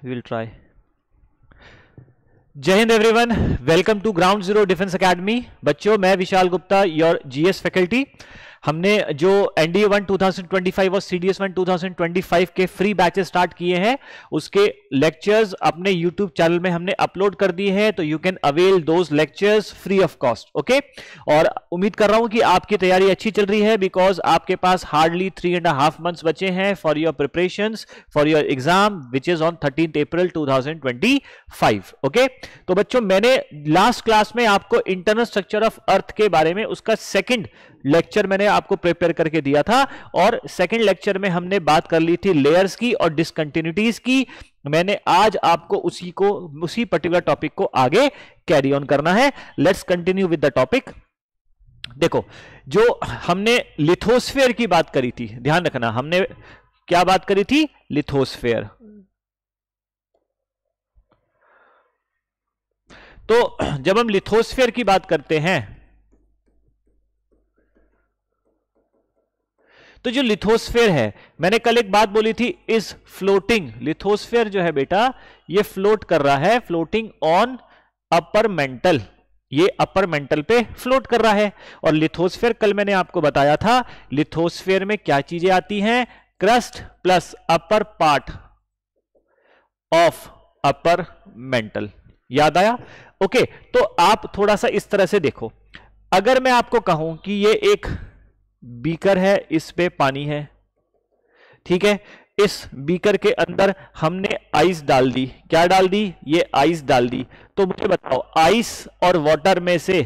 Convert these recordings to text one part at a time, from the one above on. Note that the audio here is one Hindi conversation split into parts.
we will try. जय हिंद everyone, welcome to ground zero defence academy. बच्चों, मैं Vishal Gupta, your GS faculty. हमने जो एनडीए 1 2025 और सीडीएस 1 2025 के फ्री बैचेस स्टार्ट किए हैं, उसके लेक्चर्स अपने यूट्यूब चैनल में हमने अपलोड कर दिए हैं, तो you can avail those lectures free of cost. Okay, और उम्मीद कर रहा हूं कि आपकी तैयारी अच्छी चल रही है, बिकॉज आपके पास हार्डली 3.5 मंथ्स बचे हैं for your preparations for your exam which is on 13 April 2025। Okay, तो बच्चों, मैंने लास्ट क्लास में आपको इंटरनल स्ट्रक्चर ऑफ अर्थ के बारे में उसका सेकंड लेक्चर मैंने आपको प्रिपेयर करके दिया था, और सेकंड लेक्चर में हमने बात कर ली थी लेयर्स की और डिसकंटिन्यूटीज की। मैंने आज आपको उसी पर्टिकुलर टॉपिक को आगे कैरी ऑन करना है। Let's continue with the topic. देखो, जो हमने लिथोस्फेयर की बात करी थी, ध्यान रखना, हमने क्या बात करी थी? लिथोस्फेयर। तो जब हम लिथोस्फेयर की बात करते हैं, तो जो लिथोस्फेयर है, मैंने कल एक बात बोली थी, इज फ्लोटिंग। लिथोस्फेयर जो है बेटा, ये फ्लोट कर रहा है, फ्लोटिंग ऑन अपर मेंटल। ये अपर मेंटल पे फ्लोट कर रहा है। और लिथोस्फेयर कल मैंने आपको बताया था, लिथोस्फेयर में क्या चीजें आती हैं? Crust plus upper part of upper mantle. याद आया? ओके, तो आप थोड़ा सा इस तरह से देखो। अगर मैं आपको कहूं कि ये एक बीकर है, इस पे पानी है, ठीक है, इस बीकर के अंदर हमने आइस डाल दी। क्या डाल दी? ये आइस डाल दी। तो मुझे बताओ, आइस और वाटर में से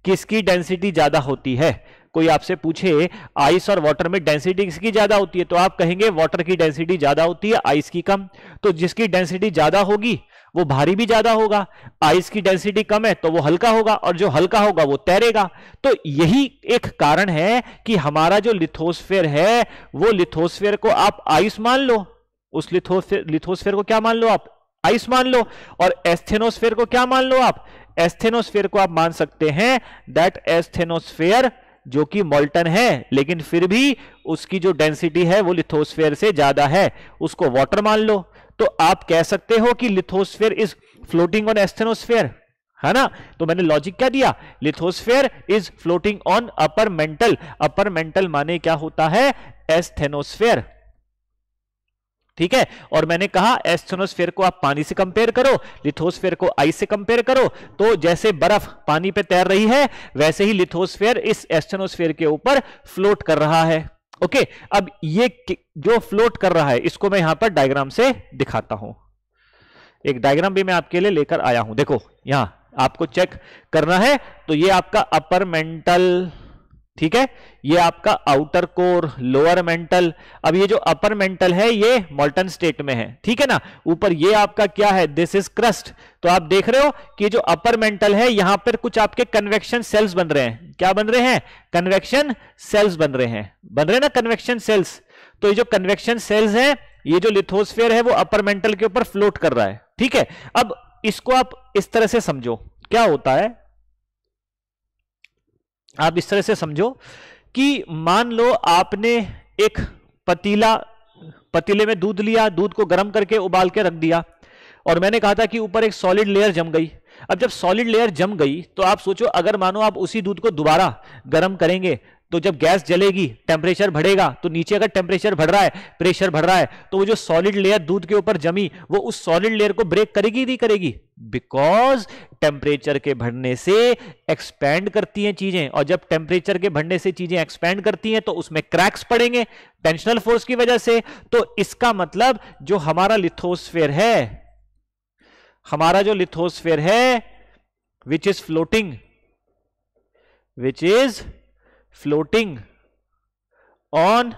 किसकी डेंसिटी ज्यादा होती है? कोई आपसे पूछे आइस और वाटर में डेंसिटी किसकी ज्यादा होती है, तो आप कहेंगे वाटर की डेंसिटी ज्यादा होती है, आइस की कम। तो जिसकी डेंसिटी ज्यादा होगी वो भारी भी ज्यादा होगा। आइस की डेंसिटी कम है तो वो हल्का होगा, और जो हल्का होगा वो तैरेगा। तो यही एक कारण है कि हमारा जो लिथोस्फेयर है, वो लिथोस्फेयर को आप आइस मान लो, उस लिथोस्फेयर को क्या मान लो आप? आइस मान लो। और एस्थेनोस्फेयर को क्या मान लो आप? एस्थेनोस्फेयर को आप मान सकते हैं दैट एस्थेनोस्फेयर जो कि मोल्टन है, लेकिन फिर भी उसकी जो डेंसिटी है वो लिथोस्फेयर से ज्यादा है, उसको वाटर मान लो। तो आप कह सकते हो कि lithosphere is floating on asthenosphere, है ना? तो मैंने लॉजिक क्या दिया? Lithosphere is floating on upper mantle. Upper mantle माने क्या होता है? एस्थेनोस्फेयर, ठीक है। और मैंने कहा एस्थेनोस्फेयर को आप पानी से कंपेयर करो, लिथोस्फेयर को आइस से कंपेयर करो, तो जैसे बर्फ पानी पे तैर रही है, वैसे ही लिथोस्फेयर इस एस्थेनोस्फेयर के ऊपर फ्लोट कर रहा है। ओके, अब ये जो फ्लोट कर रहा है, इसको मैं यहां पर डायग्राम से दिखाता हूं। एक डायग्राम भी मैं आपके लिए लेकर आया हूं। देखो, यहां आपको चेक करना है। तो ये आपका अपर मेंटल, ठीक है, ये आपका आउटर कोर, लोअर मेंटल। अब ये जो अपर मेंटल है ये मोल्टन स्टेट में है, ठीक है ना। ऊपर ये आपका क्या है? This is crust. तो आप देख रहे हो कि जो अपर मेंटल है, यहां पर कुछ आपके कन्वेक्शन सेल्स बन रहे हैं। क्या बन रहे हैं? कन्वेक्शन सेल्स बन रहे हैं, बन रहे हैं ना कन्वेक्शन सेल्स। तो ये जो कन्वेक्शन सेल्स हैं, ये जो लिथोस्फेयर है वो अपर मेंटल के ऊपर फ्लोट कर रहा है, ठीक है। अब इसको आप इस तरह से समझो, क्या होता है, आप इस तरह से समझो कि मान लो आपने एक पतीले में दूध लिया, दूध को गर्म करके उबाल के रख दिया, और मैंने कहा था कि ऊपर एक सॉलिड लेयर जम गई। अब जब सॉलिड लेयर जम गई, तो आप सोचो, अगर मानो आप उसी दूध को दोबारा गर्म करेंगे, तो जब गैस जलेगी, टेम्परेचर बढ़ेगा, तो नीचे अगर टेम्परेचर बढ़ रहा है, प्रेशर बढ़ रहा है, तो वो जो सॉलिड लेयर दूध के ऊपर जमी, वो उस सॉलिड लेयर को ब्रेक करेगी नहीं करेगी? बिकॉज टेम्परेचर के बढ़ने से एक्सपैंड करती हैं चीजें, और जब टेम्परेचर के बढ़ने से चीजें एक्सपैंड करती हैं तो उसमें क्रैक्स पड़ेंगे टेंशनल फोर्स की वजह से। तो इसका मतलब जो हमारा लिथोस्फेयर है, which is floating on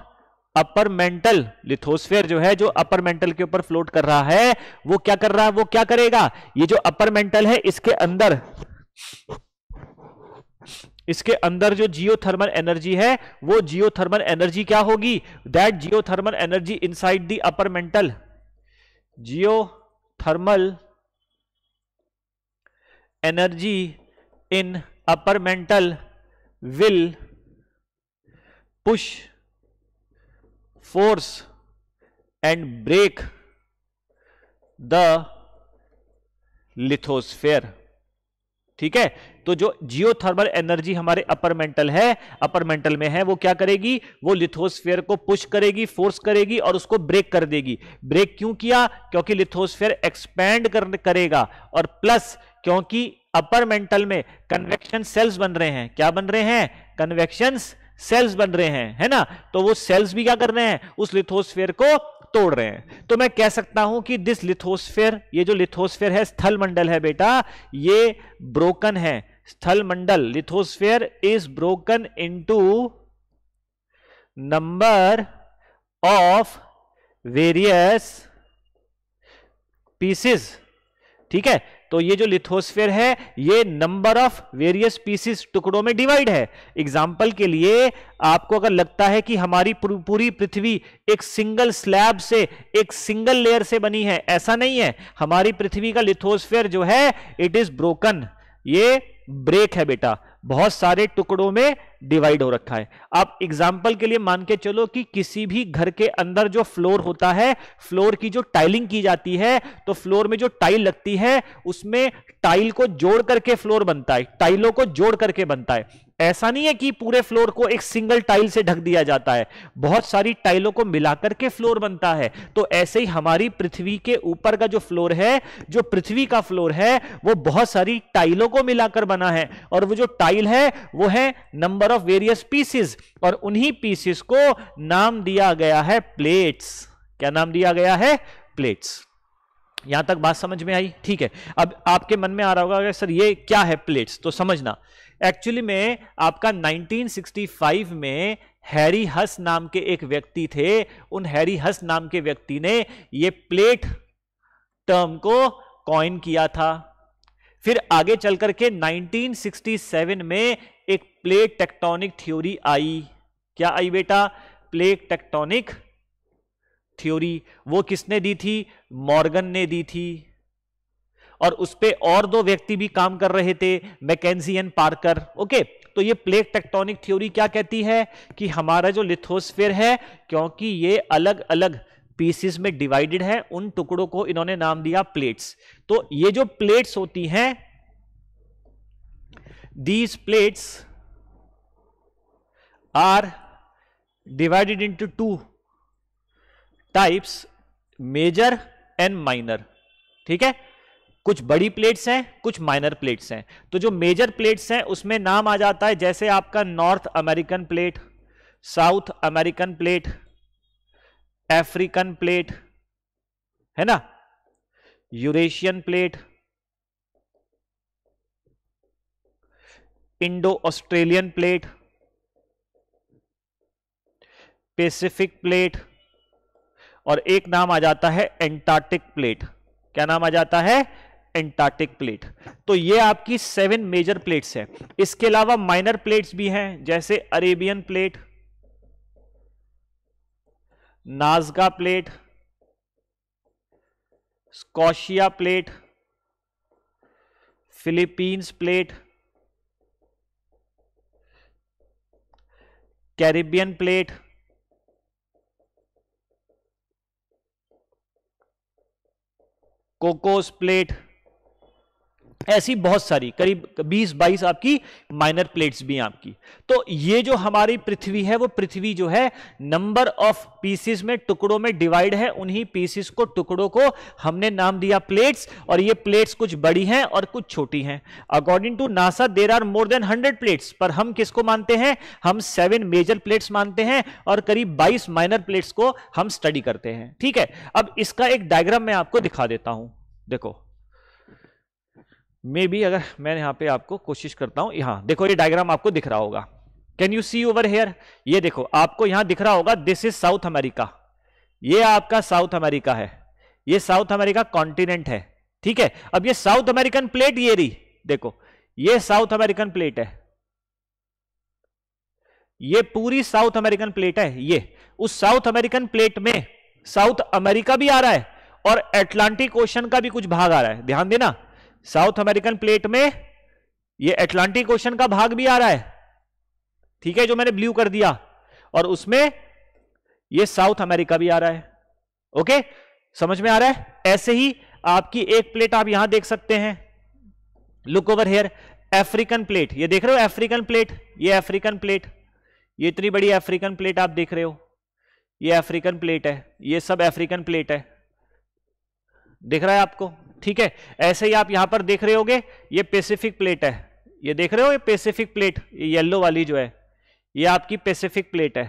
upper mantle, lithosphere जो है, जो अपर मेंटल के ऊपर फ्लोट कर रहा है, वो क्या कर रहा है? वो क्या करेगा? ये जो अपर मेंटल है, इसके अंदर जो जियोथर्मल एनर्जी है, वो जियोथर्मल एनर्जी क्या होगी? That geothermal energy inside the upper mantle, geothermal energy in upper mantle will push, force and break the lithosphere. ठीक है, तो जो जियोथर्मल एनर्जी हमारे अपर मेंटल है, अपर मेंटल में है, वो क्या करेगी, वो लिथोस्फेयर को पुश करेगी, फोर्स करेगी और उसको ब्रेक कर देगी। ब्रेक क्यों किया, क्योंकि लिथोस्फेयर एक्सपैंड करेगा, और प्लस क्योंकि अपर मेंटल में कन्वेक्शन सेल्स बन रहे हैं। क्या बन रहे हैं, कन्वेक्शन सेल्स बन रहे हैं, है ना। तो वो सेल्स भी क्या कर रहे हैं, उस लिथोस्फेयर को तोड़ रहे हैं। तो मैं कह सकता हूं कि दिस लिथोस्फेयर, ये जो लिथोस्फेयर है, स्थल मंडल है बेटा, ये ब्रोकन है। स्थल मंडल, lithosphere is broken into number of various pieces. ठीक है, तो ये जो लिथोस्फेयर है, ये नंबर ऑफ वेरियस पीसेस, टुकड़ों में डिवाइड है। एग्जाम्पल के लिए आपको अगर लगता है कि हमारी पूरी पृथ्वी एक सिंगल स्लैब से, एक सिंगल लेयर से बनी है, ऐसा नहीं है। हमारी पृथ्वी का लिथोस्फेयर जो है, इट इज ब्रोकन, ये ब्रेक है बेटा, बहुत सारे टुकड़ों में डिवाइड हो रखा है। आप एग्जाम्पल के लिए मान के चलो कि किसी भी घर के अंदर जो फ्लोर होता है, फ्लोर की जो टाइलिंग की जाती है, तो फ्लोर में जो टाइल लगती है, उसमें टाइल को जोड़ करके फ्लोर बनता है, टाइलों को जोड़ करके बनता है। ऐसा नहीं है कि पूरे फ्लोर को एक सिंगल टाइल से ढक दिया जाता है, बहुत सारी टाइलों को मिलाकर के फ्लोर बनता है। तो ऐसे ही हमारी पृथ्वी के ऊपर का जो फ्लोर है, जो पृथ्वी का फ्लोर है, वो बहुत सारी टाइलों को मिलाकर बना है, और वो जो टाइल है वो है नंबर ऑफ वेरियस पीसेस, और उन्हीं पीसेस को नाम दिया गया है प्लेट्स। क्या नाम दिया गया है, प्लेट्स। यहां तक बात समझ में आई, ठीक है। अब आपके मन में आ रहा होगा सर ये क्या है प्लेट्स, तो समझना। एक्चुअली में आपका 1965 में हैरी हस नाम के एक व्यक्ति थे, उन हैरी हस नाम के व्यक्ति ने ये प्लेट टर्म को कॉइन किया था। फिर आगे चल करके 1967 में एक प्लेट टेक्टोनिक थ्योरी आई। क्या आई बेटा, प्लेट टेक्टोनिक थ्योरी। वो किसने दी थी, मॉर्गन ने दी थी, और उस पे और दो व्यक्ति भी काम कर रहे थे, मैकेंजी एंड पार्कर। ओके, तो ये प्लेट टेक्टोनिक थ्योरी क्या कहती है कि हमारा जो लिथोस्फेयर है, क्योंकि ये अलग अलग पीसेस में डिवाइडेड है, उन टुकड़ों को इन्होंने नाम दिया प्लेट्स। तो ये जो प्लेट्स होती हैं, these plates are divided into two types, major and minor. ठीक है, कुछ बड़ी प्लेट्स हैं, कुछ माइनर प्लेट्स हैं। तो जो मेजर प्लेट्स हैं उसमें नाम आ जाता है, जैसे आपका north American plate, south American plate, African plate, है ना, Eurasian plate, Indo Australian plate, Pacific plate, और एक नाम आ जाता है एंटार्क्टिक प्लेट। क्या नाम आ जाता है, एंटार्क्टिक प्लेट। तो ये आपकी 7 मेजर प्लेट्स हैं। इसके अलावा माइनर प्लेट्स भी हैं, जैसे Arabian plate, Nazca plate, Scotia plate, Philippines plate, Caribbean plate, Cocos plate, ऐसी बहुत सारी करीब 20-22 आपकी माइनर प्लेट्स भी हैं आपकी। तो ये जो हमारी पृथ्वी है, वो पृथ्वी जो है नंबर ऑफ पीसेस में, टुकड़ों में डिवाइड है। उन्हीं पीसेस को, टुकड़ों को हमने नाम दिया प्लेट्स, और ये प्लेट्स कुछ बड़ी हैं और कुछ छोटी हैं। According to NASA there are more than 100 plates, पर हम किसको मानते हैं, हम 7 मेजर प्लेट्स मानते हैं, और करीब 22 माइनर प्लेट्स को हम स्टडी करते हैं। ठीक है, अब इसका एक डायग्राम मैं आपको दिखा देता हूं। देखो, मे बी अगर मैं यहां पे आपको कोशिश करता हूं, यहां देखो, ये डायग्राम आपको दिख रहा होगा। Can you see over here, ये देखो आपको यहां दिख रहा होगा, दिस इज साउथ अमेरिका। ये आपका साउथ अमेरिका है, ये साउथ अमेरिका कॉन्टिनेंट है। ठीक है, अब ये साउथ अमेरिकन प्लेट, ये रही, देखो ये साउथ अमेरिकन प्लेट है, ये पूरी साउथ अमेरिकन प्लेट है। ये उस साउथ अमेरिकन प्लेट में साउथ अमेरिका भी आ रहा है, और अटलांटिक ओशन का भी कुछ भाग आ रहा है। ध्यान देना, साउथ अमेरिकन प्लेट में ये अटलांटिक ओशन का भाग भी आ रहा है, ठीक है, जो मैंने ब्लू कर दिया, और उसमें ये साउथ अमेरिका भी आ रहा है। ओके, समझ में आ रहा है। ऐसे ही आपकी एक प्लेट आप यहां देख सकते हैं, look over here, African plate, ये देख रहे हो अफ्रीकन प्लेट, ये अफ्रीकन प्लेट, ये इतनी बड़ी अफ्रीकन प्लेट आप देख रहे हो, ये अफ्रीकन प्लेट है, ये सब अफ्रीकन प्लेट है, दिख रहा है आपको, ठीक है। ऐसे ही आप यहां पर देख रहे होगे, ये पैसिफिक प्लेट है, ये देख रहे हो, ये पैसिफिक प्लेट, ये येलो वाली जो है ये आपकी पैसिफिक प्लेट है,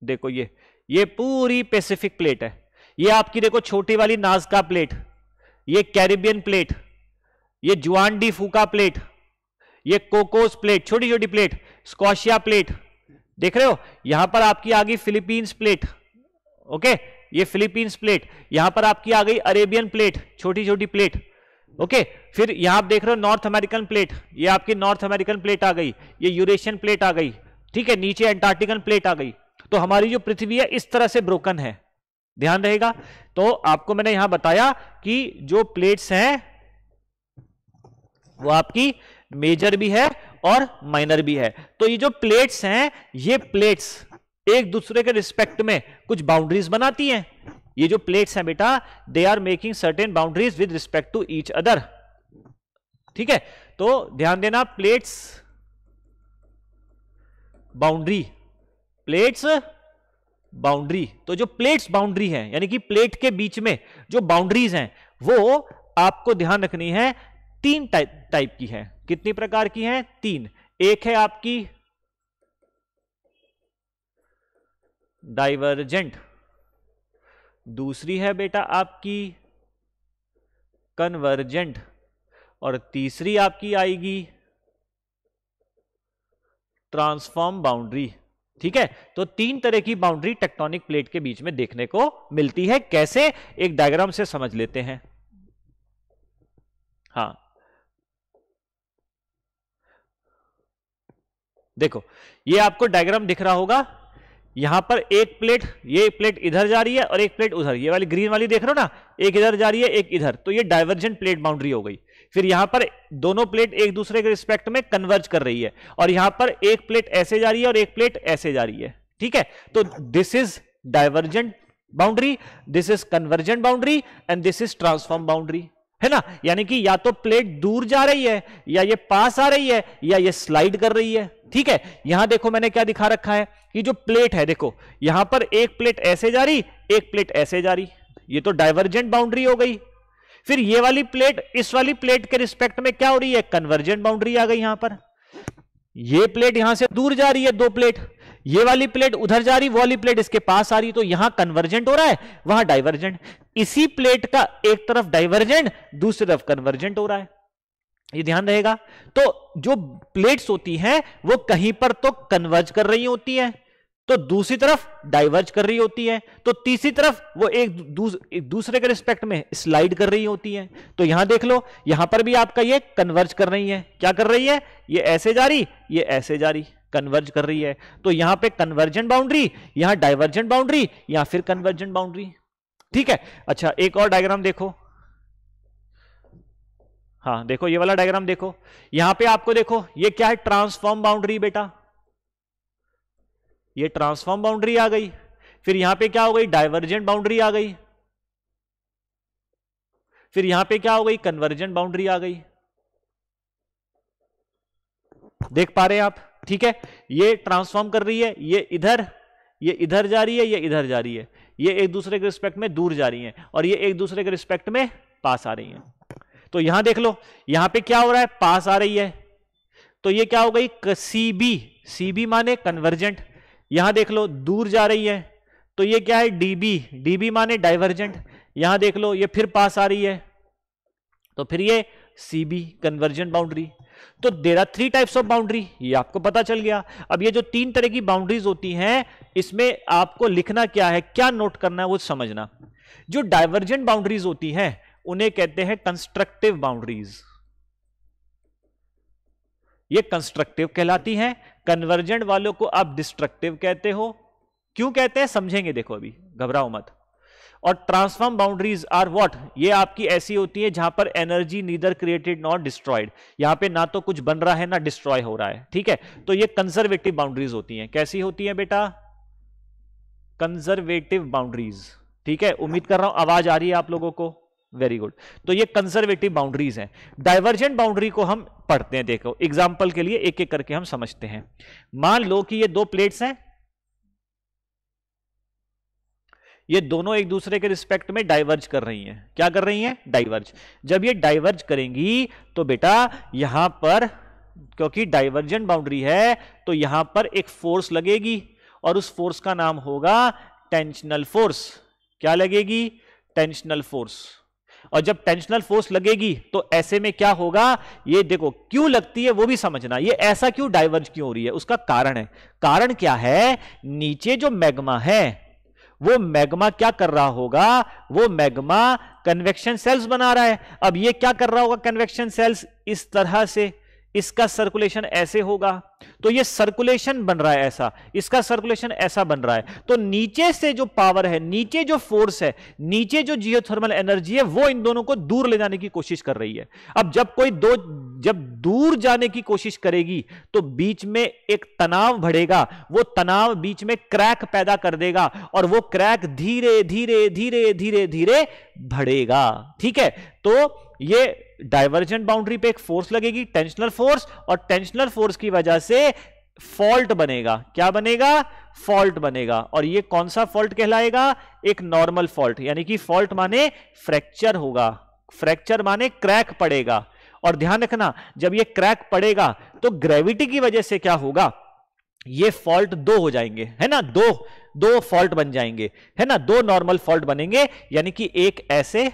देखो ये पूरी पैसिफिक प्लेट है। ये आपकी देखो छोटी वाली नाज़का प्लेट, ये कैरिबियन प्लेट, ये जुआन डी फूका प्लेट, ये कोकोस प्लेट, छोटी छोटी प्लेट, स्कॉशिया प्लेट, देख रहे हो। यहां पर आपकी आ गई फिलीपींस प्लेट, ओके, ये फिलीपींस प्लेट, यहां पर आपकी आ गई अरेबियन प्लेट, छोटी छोटी प्लेट, ओके। फिर यहां आप देख रहे हो नॉर्थ अमेरिकन प्लेट, ये आपकी नॉर्थ अमेरिकन प्लेट आ गई, ये यूरेशियन प्लेट आ गई, ठीक है, नीचे एंटार्क्टिकन प्लेट आ गई। तो हमारी जो पृथ्वी है इस तरह से ब्रोकन है, ध्यान रहेगा। तो आपको मैंने यहां बताया कि जो प्लेट्स हैं वो आपकी मेजर भी है और माइनर भी है। तो ये जो प्लेट्स हैं, ये प्लेट्स एक दूसरे के रिस्पेक्ट में कुछ बाउंड्रीज बनाती हैं। ये जो प्लेट्स हैं बेटा, they are making certain boundaries with respect to each other, ठीक है। तो ध्यान देना, प्लेट्स बाउंड्री, प्लेट्स बाउंड्री, तो जो प्लेट्स बाउंड्री है यानी कि प्लेट के बीच में जो बाउंड्रीज हैं वो आपको ध्यान रखनी है, तीन टाइप की है। कितनी प्रकार की हैं? तीन। एक है आपकी डाइवर्जेंट, दूसरी है बेटा आपकी कन्वर्जेंट, और तीसरी आपकी आएगी ट्रांसफॉर्म बाउंड्री, ठीक है। तो तीन तरह की बाउंड्री टेक्टोनिक प्लेट के बीच में देखने को मिलती है। कैसे? एक डायग्राम से समझ लेते हैं। हाँ, देखो ये आपको डायग्राम दिख रहा होगा, यहां पर एक प्लेट, ये प्लेट इधर जा रही है और एक प्लेट उधर, ये वाली ग्रीन वाली देख रहे हो ना, एक इधर जा रही है एक इधर, तो ये डाइवर्जेंट प्लेट बाउंड्री हो गई। फिर यहां पर दोनों प्लेट एक दूसरे के रिस्पेक्ट में कन्वर्ज कर रही है, और यहां पर एक प्लेट ऐसे जा रही है और एक प्लेट ऐसे जा रही है, ठीक है। तो this is divergent boundary, this is convergent boundary and this is transform boundary, है ना। यानी कि या तो प्लेट दूर जा रही है, या ये पास आ रही है, या ये स्लाइड कर रही है, ठीक है। यहां देखो मैंने क्या दिखा रखा है कि जो प्लेट है, देखो यहां पर एक प्लेट ऐसे जा रही, एक प्लेट ऐसे जा रही, ये तो डाइवर्जेंट बाउंड्री हो गई। फिर ये वाली प्लेट इस वाली प्लेट के रिस्पेक्ट में क्या हो रही है? कन्वर्जेंट बाउंड्री आ गई। यहां पर ये प्लेट यहां से दूर जा रही है, दो प्लेट, ये वाली प्लेट उधर जा रही, वो वाली प्लेट इसके पास आ रही, तो यहां कन्वर्जेंट हो रहा है, वहां डाइवर्जेंट। इसी प्लेट का एक तरफ डाइवर्जेंट, दूसरी तरफ कन्वर्जेंट हो रहा है, ये ध्यान रहेगा। तो जो प्लेट्स होती हैं वो कहीं पर तो कन्वर्ज कर रही होती हैं, तो दूसरी तरफ डाइवर्ज कर रही होती है, तो तीसरी तरफ वो एक दूसरे के रिस्पेक्ट में स्लाइड कर रही होती है। तो यहां देख लो, यहां पर भी आपका ये कन्वर्ज कर रही है। क्या कर रही है? ये ऐसे जा रही, ये ऐसे जा रही, कन्वर्ज कर रही है। तो यहां पे कन्वर्जेंट बाउंड्री, यहां डाइवर्जेंट बाउंड्री, यहां फिर कन्वर्जेंट बाउंड्री, ठीक है। अच्छा, एक और डायग्राम देखो। हाँ देखो, ये वाला डायग्राम देखो, यहां पे आपको देखो ये क्या है? ट्रांसफॉर्म बाउंड्री बेटा, ये ट्रांसफॉर्म बाउंड्री आ गई। फिर यहां पे क्या हो गई? डाइवर्जेंट बाउंड्री आ गई। फिर यहां पे क्या हो गई? कन्वर्जेंट बाउंड्री आ गई। देख पा रहे हैं आप? ठीक है, ये ट्रांसफॉर्म कर रही है, ये इधर जा रही है, ये इधर जा रही है, ये एक दूसरे के रिस्पेक्ट में दूर जा रही है, और ये एक दूसरे के रिस्पेक्ट में पास आ रही है। तो यहां देख लो, यहां पे क्या हो रहा है? पास आ रही है, तो ये क्या हो गई? सीबी, सीबी माने कन्वर्जेंट। यहां देख लो दूर जा रही है, तो ये क्या है? डीबी, डीबी माने डाइवर्जेंट। यहां देख लो ये फिर पास आ रही है, तो फिर ये सीबी, कन्वर्जेंट बाउंड्री। तो there are 3 types of boundary, ये आपको पता चल गया। अब ये जो 3 तरह की बाउंड्रीज होती हैं, इसमें आपको लिखना क्या है, क्या नोट करना है वो समझना। जो डाइवर्जेंट बाउंड्रीज होती हैं उन्हें कहते हैं कंस्ट्रक्टिव बाउंड्रीज, ये कंस्ट्रक्टिव कहलाती हैं। कन्वर्जेंट वालों को आप डिस्ट्रक्टिव कहते हो। क्यों कहते हैं समझेंगे, देखो अभी, घबराओ मत। और ट्रांसफॉर्म बाउंड्रीज आर व्हाट? ये आपकी ऐसी होती है जहां पर energy neither created not destroyed, यहां पे ना तो कुछ बन रहा है ना डिस्ट्रॉय हो रहा है, ठीक है। तो ये कंजर्वेटिव बाउंड्रीज होती हैं। कैसी होती हैं बेटा? कंजर्वेटिव बाउंड्रीज, ठीक है। उम्मीद कर रहा हूं आवाज आ रही है आप लोगों को, वेरी गुड। तो ये कंजर्वेटिव बाउंड्रीज हैं। डाइवर्जेंट बाउंड्री को हम पढ़ते हैं, देखो एग्जांपल के लिए एक एक करके हम समझते हैं। मान लो कि ये दो प्लेट्स हैं, ये दोनों एक दूसरे के रिस्पेक्ट में डाइवर्ज कर रही हैं। क्या कर रही हैं? डाइवर्ज। जब ये डाइवर्ज करेंगी तो बेटा यहां पर, क्योंकि डाइवर्जेंट बाउंड्री है, तो यहां पर एक फोर्स लगेगी और उस फोर्स का नाम होगा टेंशनल फोर्स। क्या लगेगी? Tensional force. और जब टेंशनल फोर्स लगेगी तो ऐसे में क्या होगा, ये देखो क्यों लगती है वो भी समझना। ये ऐसा क्यों डाइवर्ज क्यों हो रही है, उसका कारण है। कारण क्या है? नीचे जो मैग्मा है वो मैग्मा क्या कर रहा होगा? वो मैग्मा कन्वेक्शन सेल्स बना रहा है। अब ये क्या कर रहा होगा? कन्वेक्शन सेल्स इस तरह से, इसका सर्कुलेशन ऐसे होगा, तो ये सर्कुलेशन बन रहा है ऐसा, इसका सर्कुलेशन ऐसा बन रहा है। तो नीचे से जो पावर है, नीचे जो फोर्स है, नीचे जो जियोथर्मल एनर्जी है, वो इन दोनों को दूर ले जाने की कोशिश कर रही है। अब जब दूर जाने की कोशिश करेगी तो बीच में एक तनाव बढ़ेगा, वो तनाव बीच में क्रैक पैदा कर देगा और वो क्रैक धीरे धीरे धीरे धीरे धीरे बढ़ेगा। ठीक है, तो ये डाइवर्जेंट बाउंड्री पे एक फोर्स लगेगी, टेंशनल फोर्स, और टेंशनल फोर्स की वजह से फॉल्ट बनेगा। क्या बनेगा? फॉल्ट बनेगा। और ये कौन सा फॉल्ट कहलाएगा? एक नॉर्मल फॉल्ट, यानी कि फॉल्ट माने फ्रैक्चर होगा, फ्रैक्चर माने क्रैक पड़ेगा। और ध्यान रखना, जब ये क्रैक पड़ेगा तो ग्रेविटी की वजह से क्या होगा, ये फॉल्ट दो हो जाएंगे, है ना, दो फॉल्ट बन जाएंगे, है ना, दो नॉर्मल फॉल्ट बनेंगे। यानी कि एक ऐसे,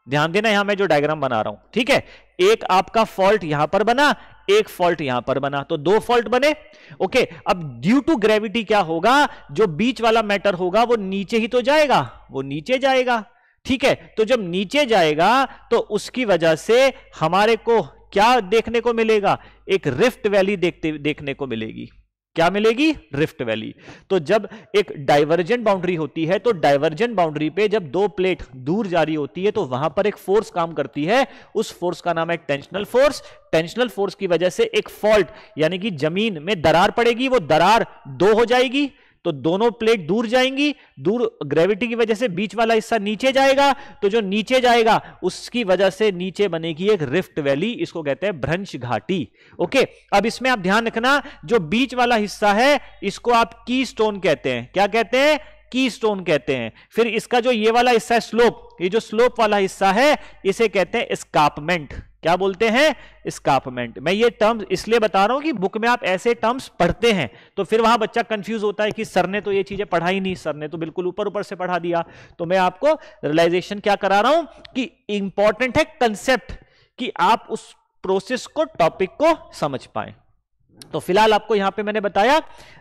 ध्यान देना यहां मैं जो डायग्राम बना रहा हूं, ठीक है, एक आपका फॉल्ट यहां पर बना, एक फॉल्ट यहां पर बना, तो दो फॉल्ट बने। ओके, अब ड्यू टू ग्रेविटी क्या होगा, जो बीच वाला मैटर होगा वो नीचे ही तो जाएगा, वो नीचे जाएगा। ठीक है, तो जब नीचे जाएगा तो उसकी वजह से हमारे को क्या देखने को मिलेगा? एक रिफ्ट वैली देखने को मिलेगी। क्या मिलेगी? Rift valley. तो जब एक डाइवर्जेंट बाउंड्री होती है तो डाइवर्जेंट बाउंड्री पे जब दो प्लेट दूर जा रही होती है तो वहां पर एक फोर्स काम करती है, उस फोर्स का नाम है टेंशनल फोर्स। टेंशनल फोर्स की वजह से एक फॉल्ट, यानी कि जमीन में दरार पड़ेगी, वो दरार दो हो जाएगी, तो दोनों प्लेट दूर जाएंगी, दूर ग्रेविटी की वजह से बीच वाला हिस्सा नीचे जाएगा, तो जो नीचे जाएगा उसकी वजह से नीचे बनेगी एक रिफ्ट वैली, इसको कहते हैं भ्रंश घाटी। ओके, अब इसमें आप ध्यान रखना, जो बीच वाला हिस्सा है इसको आप की स्टोन कहते हैं। क्या कहते हैं? की स्टोन कहते हैं। फिर इसका जो ये वाला हिस्सा है स्लोप, ये जो स्लोप वाला हिस्सा है इसे कहते हैं एस्कार्पमेंट। क्या बोलते हैं? एस्कार्पमेंट। मैं ये टर्म्स इसलिए बता रहा हूं कि बुक में आप ऐसे टर्म्स पढ़ते हैं तो फिर वहां बच्चा कंफ्यूज होता है कि सर ने तो ये चीजें पढ़ा ही नहीं, सर ने तो बिल्कुल ऊपर ऊपर से पढ़ा दिया। तो मैं आपको रियलाइजेशन क्या करा रहा हूं कि इंपॉर्टेंट है कंसेप्ट, कि आप उस प्रोसेस को, टॉपिक को समझ पाए। तो फिलहाल आपको यहां पे मैंने बताया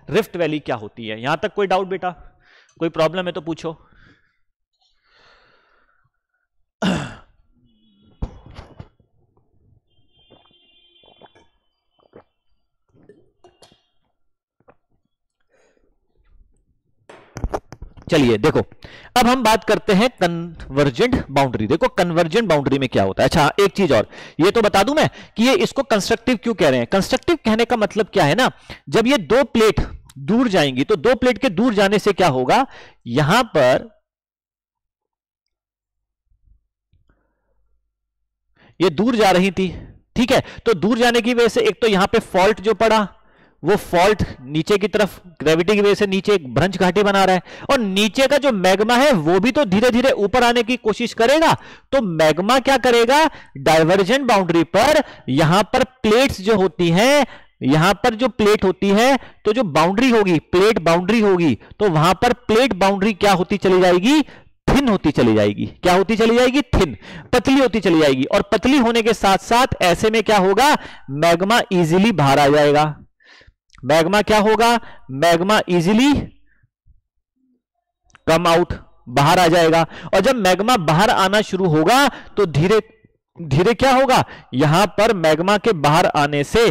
रिफ्ट वैली क्या होती है। यहां तक कोई डाउट बेटा? कोई प्रॉब्लम है तो पूछो। चलिए देखो, अब हम बात करते हैं कन्वर्जेंट बाउंड्री। देखो कन्वर्जेंट बाउंड्री में क्या होता है। अच्छा एक चीज और ये तो बता दूं मैं कि ये इसको कंस्ट्रक्टिव क्यों कह रहे हैं। कंस्ट्रक्टिव कहने का मतलब क्या है ना, जब ये दो प्लेट दूर जाएंगी तो दो प्लेट के दूर जाने से क्या होगा, यहां पर ये दूर जा रही थी, ठीक है, तो दूर जाने की वजह से एक तो यहां पे फॉल्ट जो पड़ा, वो फॉल्ट नीचे की तरफ ग्रेविटी की वजह से नीचे एक भ्रंश घाटी बना रहा है, और नीचे का जो मैग्मा है वो भी तो धीरे धीरे ऊपर आने की कोशिश करेगा। तो मैग्मा क्या करेगा, डाइवर्जेंट बाउंड्री पर यहां पर प्लेट्स जो होती हैं, यहां पर जो प्लेट होती है तो जो बाउंड्री होगी, प्लेट बाउंड्री होगी, तो वहां पर प्लेट बाउंड्री क्या होती चली जाएगी, थिन होती चली जाएगी। क्या होती चली जाएगी? थिन, पतली होती चली जाएगी। और पतली होने के साथ साथ ऐसे में क्या होगा, मैग्मा इजीली बाहर आ जाएगा। मैग्मा क्या होगा, मैग्मा इजीली कम आउट, बाहर आ जाएगा। और जब मैग्मा बाहर आना शुरू होगा तो धीरे धीरे क्या होगा, यहां पर मैग्मा के बाहर आने से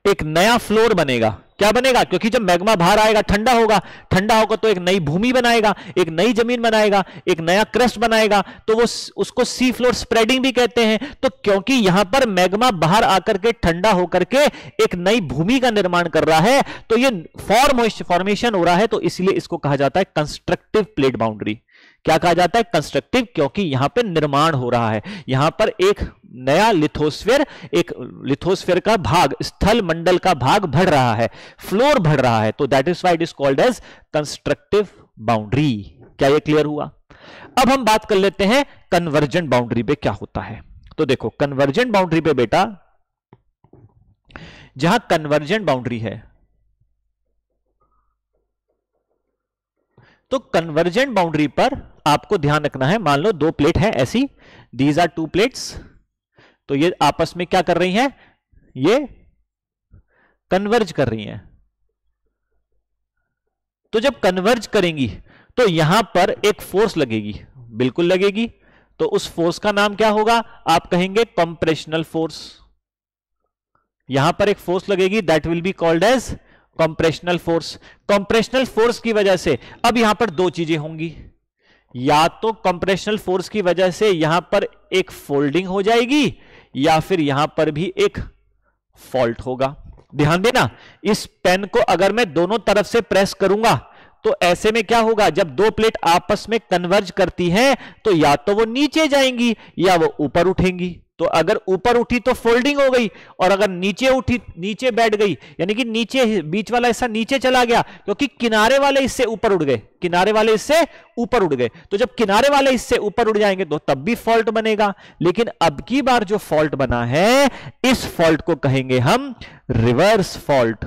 एक नया फ्लोर बनेगा। क्या बनेगा? क्योंकि जब मैग्मा बाहर आएगा ठंडा होगा, ठंडा होगा तो एक नई भूमि बनाएगा, एक नई जमीन बनाएगा, एक नया क्रस्ट बनाएगा, तो वो उसको सी फ्लोर स्प्रेडिंग भी कहते हैं। तो क्योंकि यहां पर मैग्मा बाहर आकर के ठंडा होकर के एक नई भूमि का निर्माण कर रहा है, तो ये फॉर्मेशन हो रहा है, तो इसलिए इसको कहा जाता है कंस्ट्रक्टिव प्लेट बाउंड्री। क्या कहा जाता है? कंस्ट्रक्टिव, क्योंकि यहां पर निर्माण हो रहा है, यहां पर एक नया लिथोस्फीयर, एक लिथोस्फीयर का भाग, स्थल मंडल का भाग बढ़ रहा है, फ्लोर बढ़ रहा है, तो that is why it is called as constructive boundary. क्या ये क्लियर हुआ? अब हम बात कर लेते हैं कन्वर्जेंट बाउंड्री पे क्या होता है। तो देखो कन्वर्जेंट बाउंड्री पे बेटा, जहां कन्वर्जेंट बाउंड्री है, तो कन्वर्जेंट बाउंड्री पर आपको ध्यान रखना है, मान लो दो प्लेट है ऐसी, दीज आर टू प्लेट्स, तो ये आपस में क्या कर रही हैं? ये कन्वर्ज कर रही हैं। तो जब कन्वर्ज करेंगी तो यहां पर एक फोर्स लगेगी, बिल्कुल लगेगी, तो उस फोर्स का नाम क्या होगा? आप कहेंगे कंप्रेशनल फोर्स। यहां पर एक फोर्स लगेगी, that will be called as compressional force. Compressional force की वजह से अब यहां पर दो चीजें होंगी, या तो कंप्रेशनल फोर्स की वजह से यहां पर एक फोल्डिंग हो जाएगी, या फिर यहां पर भी एक फॉल्ट होगा। ध्यान देना, इस पेन को अगर मैं दोनों तरफ से प्रेस करूंगा तो ऐसे में क्या होगा? जब दो प्लेट आपस में कन्वर्ज करती हैं तो या तो वो नीचे जाएंगी या वो ऊपर उठेंगी। तो अगर ऊपर उठी तो फोल्डिंग हो गई, और अगर नीचे उठी, नीचे बैठ गई, यानी कि नीचे, बीच वाला हिस्सा नीचे चला गया, क्योंकि किनारे वाले हिस्से ऊपर उड़ गए, किनारे वाले हिस्से ऊपर उड़ गए। तो जब किनारे वाले हिस्से ऊपर उड़ जाएंगे तो तब भी फॉल्ट बनेगा। लेकिन अब की बार जो फॉल्ट बना है, इस फॉल्ट को कहेंगे हम रिवर्स फॉल्ट।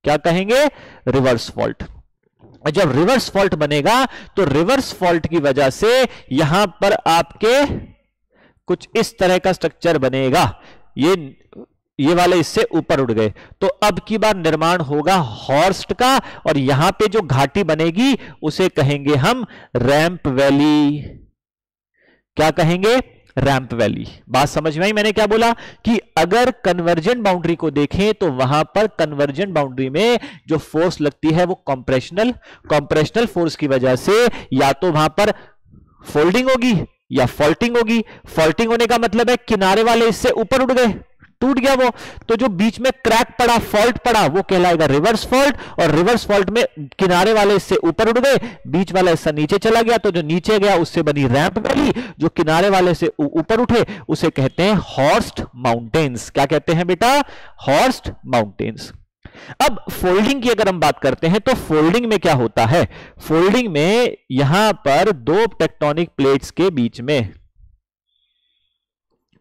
क्या कहेंगे? Reverse fault. जब रिवर्स फॉल्ट बनेगा तो रिवर्स फॉल्ट की वजह से यहां पर आपके कुछ इस तरह का स्ट्रक्चर बनेगा, ये वाले इससे ऊपर उड़ गए, तो अब की बार निर्माण होगा हॉर्स्ट का, और यहां पे जो घाटी बनेगी उसे कहेंगे हम रैंप वैली। क्या कहेंगे? Ramp valley. बात समझ में आई मैंने क्या बोला? कि अगर कन्वर्जेंट बाउंड्री को देखें तो वहां पर कन्वर्जेंट बाउंड्री में जो फोर्स लगती है वो कंप्रेशनल फोर्स की वजह से या तो वहां पर फोल्डिंग होगी या फॉल्टिंग होगी। फॉल्टिंग होने का मतलब है किनारे वाले इससे ऊपर उठ गए, टूट गया वो, तो जो बीच में क्रैक पड़ा, फॉल्ट पड़ा, वो कहलाएगा रिवर्स फॉल्ट। और रिवर्स फॉल्ट में किनारे वाले इससे ऊपर उठ गए, बीच वाला हिस्सा नीचे चला गया, तो जो नीचे गया उससे बनी रैंप वैली, जो किनारे वाले से ऊपर उठे उसे कहते हैं हॉर्स्ट माउंटेन्स। क्या कहते हैं बेटा? Horst mountains. अब फोल्डिंग की अगर हम बात करते हैं तो फोल्डिंग में क्या होता है? फोल्डिंग में यहां पर दो टेक्टोनिक प्लेट्स के बीच में,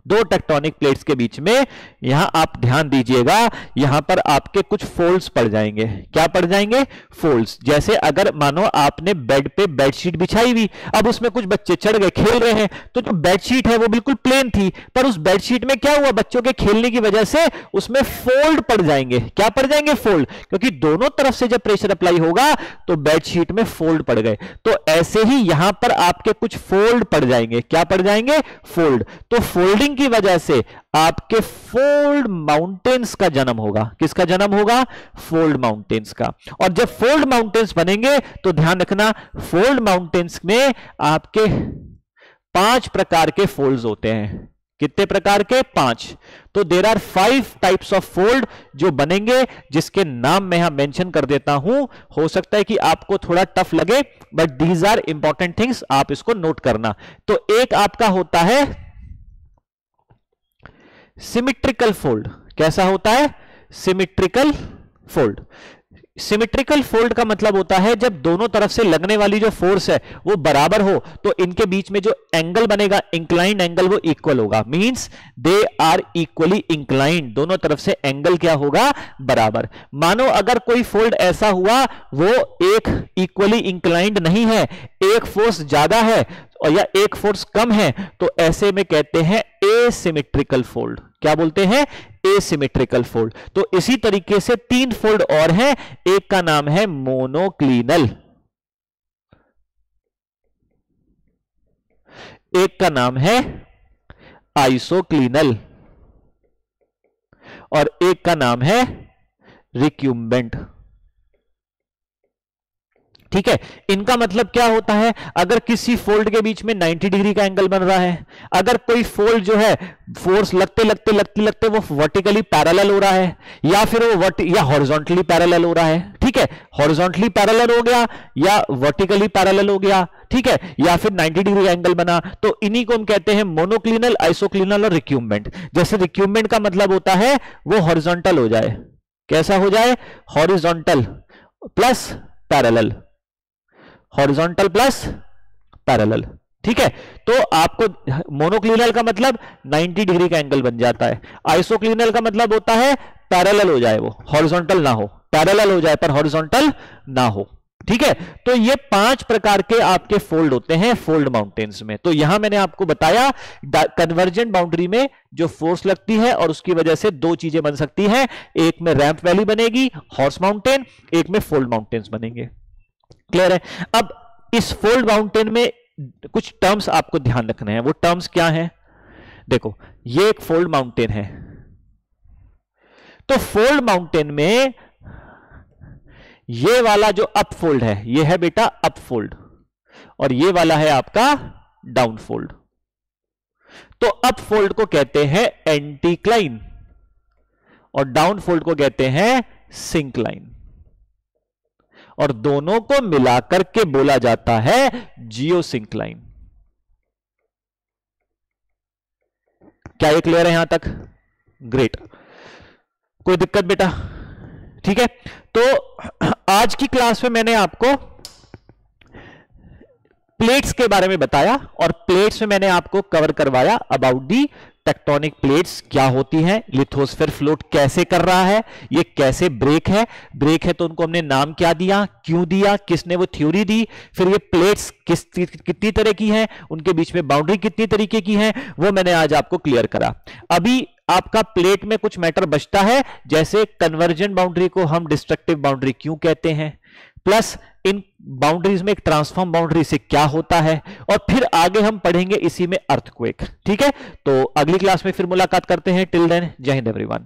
दो टेक्टोनिक प्लेट्स के बीच में, यहां आप ध्यान दीजिएगा, यहां पर आपके कुछ फोल्ड्स पड़ जाएंगे। क्या पड़ जाएंगे? फोल्ड्स। जैसे अगर मानो आपने बेड पे बेडशीट बिछाई हुई, अब उसमें कुछ बच्चे चढ़ गए, खेल रहे हैं, तो जो बेडशीट है वो बिल्कुल प्लेन थी, पर उस बेडशीट में क्या हुआ? बच्चों के खेलने की वजह से उसमें फोल्ड पड़ जाएंगे। क्या पड़ जाएंगे? फोल्ड, क्योंकि दोनों तरफ से जब प्रेशर अप्लाई होगा तो बेडशीट में फोल्ड पड़ गए। तो ऐसे ही यहां पर आपके कुछ फोल्ड पड़ जाएंगे। क्या पड़ जाएंगे? फोल्ड। तो फोल्डिंग की वजह से आपके फोल्ड माउंटेन्स का जन्म होगा। किसका जन्म होगा? फोल्ड माउंटेन्स का। और जब फोल्ड माउंटेन्स बनेंगे तो ध्यान रखना, फोल्ड माउंटेन्स में आपके 5 प्रकार के फोल्ड्स होते हैं। कितने प्रकार के? 5। तो there are 5 types of fold जो बनेंगे, जिसके नाम मैं यहां मेंशन कर देता हूं। हो सकता है कि आपको थोड़ा टफ लगे, but these are important things, आप इसको नोट करना। तो एक आपका होता है सिमिट्रिकल फोल्ड। कैसा होता है? Symmetrical fold. सिमिट्रिकल फोल्ड का मतलब होता है जब दोनों तरफ से लगने वाली जो फोर्स है वो बराबर हो, तो इनके बीच में जो एंगल बनेगा, इंक्लाइंड एंगल, वो इक्वल होगा। Means they are equally inclined, दोनों तरफ से एंगल क्या होगा? बराबर। मानो अगर कोई फोल्ड ऐसा हुआ वो एक इक्वली इंक्लाइंड नहीं है, एक फोर्स ज्यादा है और या एक फोर्स कम है, तो ऐसे में कहते हैं एसिमेट्रिकल फोल्ड। क्या बोलते हैं? Asymmetrical fold. तो इसी तरीके से 3 फोल्ड और हैं। एक का नाम है मोनोक्लिनल, एक का नाम है आइसोक्लिनल, और एक का नाम है रिक्यूम्बेंट। ठीक है, इनका मतलब क्या होता है, अगर किसी फोल्ड के बीच में 90 डिग्री का एंगल बन रहा है, अगर कोई फोल्ड जो है फोर्स लगते लगते लगते लगते वो वर्टिकली पैरेलल हो रहा है, या फिर वो या हॉरिजॉन्टली पैरेलल हो रहा है, ठीक है, हॉरिजॉन्टली पैरेलल हो गया या वर्टिकली पैरेलल हो गया, ठीक है, या फिर 90 डिग्री एंगल बना, तो इन्हीं को हम कहते हैं मोनोक्लिनल, आइसोक्लिनल और रिक्यूम्बेंट। जैसे रिक्यूम्बेंट का मतलब होता है वो हॉरिजॉन्टल हो जाए, कैसा हो जाए, horizontal plus parallel, horizontal plus parallel, ठीक है। तो आपको मोनोक्लिनल का मतलब 90 डिग्री का एंगल बन जाता है, आइसोक्लिनल का मतलब होता है पैरेलल हो जाए, वो हॉरिजॉन्टल ना हो, पैरेलल हो जाए पर हॉरिजॉन्टल ना हो, ठीक है। तो ये 5 प्रकार के आपके फोल्ड होते हैं फोल्ड माउंटेन्स में। तो यहां मैंने आपको बताया कन्वर्जेंट बाउंड्री में जो फोर्स लगती है और उसकी वजह से 2 चीजें बन सकती हैं, एक में रैंप वैली बनेगी हॉर्स माउंटेन, एक में फोल्ड माउंटेन्स बनेंगे। क्लियर है। अब इस फोल्ड माउंटेन में कुछ टर्म्स आपको ध्यान रखने हैं, वो टर्म्स क्या हैं, देखो ये एक फोल्ड माउंटेन है, तो फोल्ड माउंटेन में ये वाला जो अप फोल्ड है ये है बेटा अप फोल्ड, और ये वाला है आपका डाउन फोल्ड। तो अप फोल्ड को कहते हैं एंटीक्लाइन और डाउन फोल्ड को कहते हैं सिंक्लाइन, और दोनों को मिलाकर के बोला जाता है जियोसिंक्लाइन। क्या ये क्लियर है यहां तक? ग्रेट, कोई दिक्कत बेटा? ठीक है, तो आज की क्लास में मैंने आपको प्लेट्स के बारे में बताया, और प्लेट्स में मैंने आपको कवर करवाया अबाउट दी टेक्टोनिक प्लेट्स क्या होती हैं, लिथोस्फीयर फ्लोट कैसे कर रहा है, ये कैसे ब्रेक है तो उनको हमने नाम क्या दिया, क्यों दिया, किसने वो थ्योरी दी, फिर ये प्लेट्स कितनी तरह की हैं, उनके बीच में बाउंड्री कितनी तरीके की है, वो मैंने आज आपको क्लियर करा। अभी आपका प्लेट में कुछ मैटर बचता है, जैसे कन्वर्जेंट बाउंड्री को हम डिस्ट्रक्टिव बाउंड्री क्यों कहते हैं, प्लस इन बाउंड्रीज में एक ट्रांसफॉर्म बाउंड्री से क्या होता है, और फिर आगे हम पढ़ेंगे इसी में अर्थक्वेक। ठीक है, तो अगली क्लास में फिर मुलाकात करते हैं। टिल देन जय हिंद एवरीवन।